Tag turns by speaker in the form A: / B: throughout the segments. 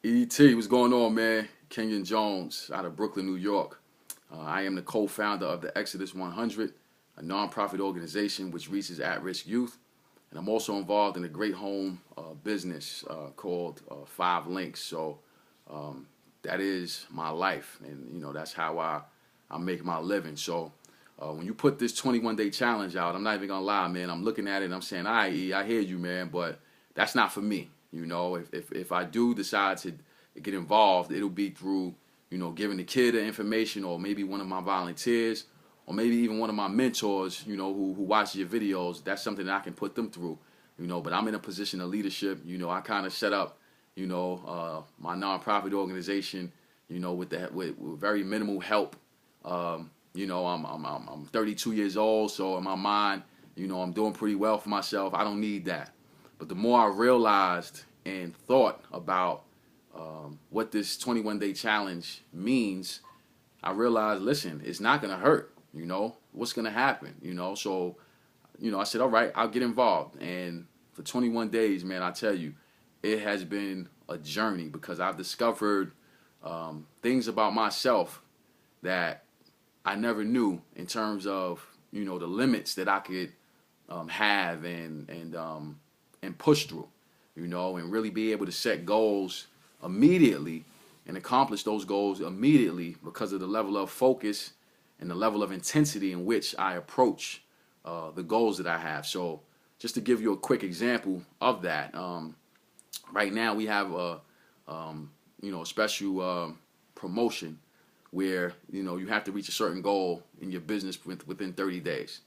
A: ET, what's going on, man? Kenyon Jones out of Brooklyn, New York. I am the co-founder of the Exodus 100, a nonprofit organization which reaches at-risk youth. And I'm also involved in a great home business called Five Links. So that is my life. And, that's how I make my living. So when you put this 21-day challenge out, I'm not even going to lie, man. I'm looking at it and I'm saying, all right, E, I hear you, man, but that's not for me. If I do decide to get involved, it'll be through, giving the kid the information, or maybe one of my volunteers, or maybe even one of my mentors, who watch your videos. That's something that I can put them through, but I'm in a position of leadership. I kind of set up, my nonprofit organization, with very minimal help. I'm 32 years old, so in my mind, I'm doing pretty well for myself. I don't need that. But the more I realized and thought about what this 21-day challenge means, I realized, listen, it's not going to hurt. What's going to happen? So, I said, all right, I'll get involved. And for 21 days, man, I tell you, it has been a journey because I've discovered things about myself that I never knew in terms of, the limits that I could have and push through, and really be able to set goals immediately and accomplish those goals immediately because of the level of focus and the level of intensity in which I approach the goals that I have. So just to give you a quick example of that, right now we have a special promotion where, you have to reach a certain goal in your business within 30 days.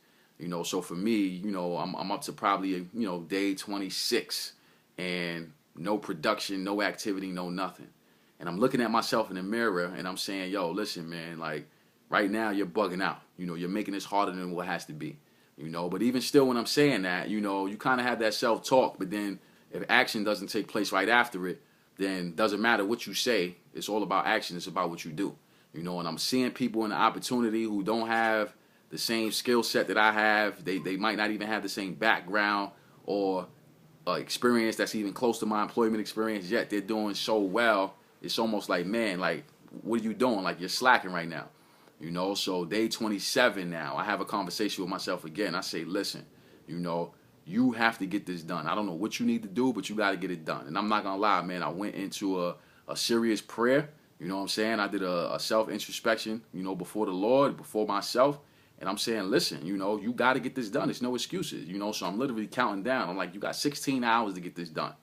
A: So for me, I'm up to probably, day 26 and no production, no activity, no nothing. And I'm looking at myself in the mirror and I'm saying, yo, listen, man, like right now you're bugging out. You're making this harder than what has to be. But even still when I'm saying that, you kind of have that self-talk, but then if action doesn't take place right after it, then doesn't matter what you say. It's all about action. It's about what you do. And I'm seeing people in the opportunity who don't have the same skill set that I have. They might not even have the same background or experience that's even close to my employment experience, yet they're doing so well. It's almost like, man, like, what are you doing? Like, you're slacking right now. So day 27 now, I have a conversation with myself again. I say, listen, you have to get this done. I don't know what you need to do, but you got to get it done. And I'm not going to lie, man, I went into a serious prayer. You know what I'm saying? I did a self-introspection, before the Lord, before myself. And I'm saying, listen, you got to get this done. There's no excuses, so I'm literally counting down. I'm like, you got 16 hours to get this done.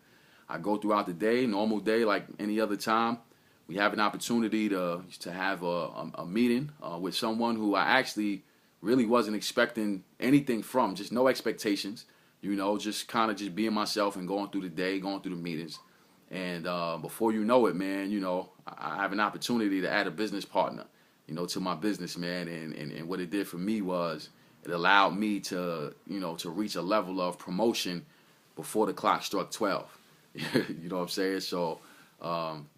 A: I go throughout the day, normal day, like any other time. We have an opportunity to have a meeting with someone who I actually really wasn't expecting anything from, just no expectations, just kind of just being myself and going through the day, going through the meetings. And before you know it, man, I have an opportunity to add a business partner, to my business, man. And what it did for me was it allowed me to, to reach a level of promotion before the clock struck 12. You know what I'm saying? So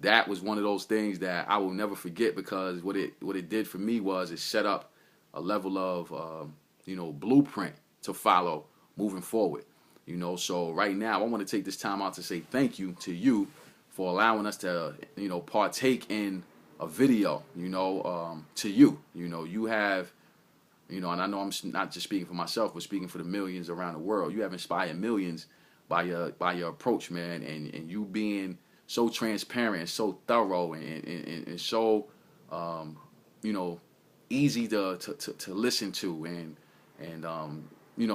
A: that was one of those things that I will never forget because what it did for me was it set up a level of, blueprint to follow moving forward. So right now I want to take this time out to say thank you to you for allowing us to, partake in a video, to you. You have, and I know I'm not just speaking for myself, but speaking for the millions around the world. You have inspired millions by your approach, man, and you being so transparent, so thorough, and so, easy to listen to, and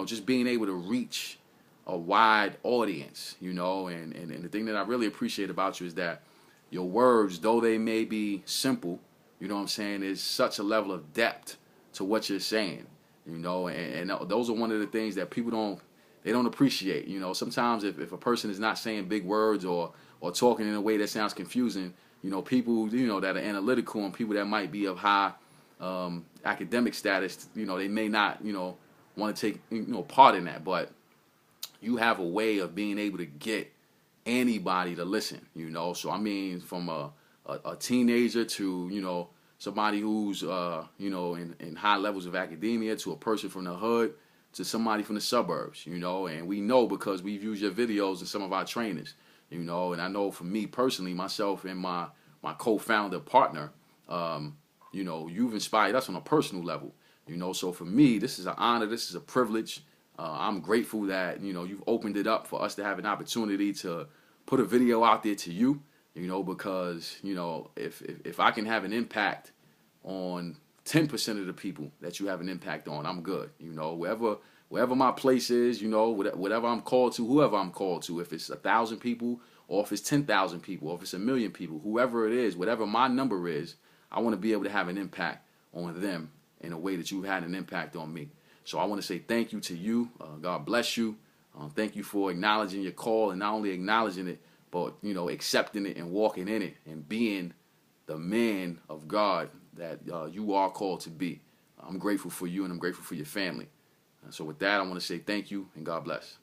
A: just being able to reach a wide audience, and the thing that I really appreciate about you is that your words, though they may be simple, is such a level of depth to what you're saying, and those are one of the things that people don't appreciate. Sometimes if a person is not saying big words or talking in a way that sounds confusing, people, that are analytical and people that might be of high academic status, they may not, want to take, part in that, but you have a way of being able to get anybody to listen, So I mean, from a teenager to, somebody who's, in high levels of academia, to a person from the hood, to somebody from the suburbs, and we know because we've used your videos in some of our trainings, And I know for me personally, myself and my co-founder partner, you've inspired us on a personal level. So for me, this is an honor. This is a privilege. I'm grateful that you've opened it up for us to have an opportunity to put a video out there to you. Because if I can have an impact on 10% of the people that you have an impact on, I'm good. Wherever my place is, whatever I'm called to, whoever I'm called to, if it's 1,000 people or if it's 10,000 people or if it's 1,000,000 people, whoever it is, whatever my number is, I want to be able to have an impact on them in a way that you've had an impact on me. So I want to say thank you to you. God bless you. Thank you for acknowledging your call, and not only acknowledging it, but accepting it and walking in it and being the man of God that you are called to be. I'm grateful for you, and I'm grateful for your family. So with that, I want to say thank you and God bless.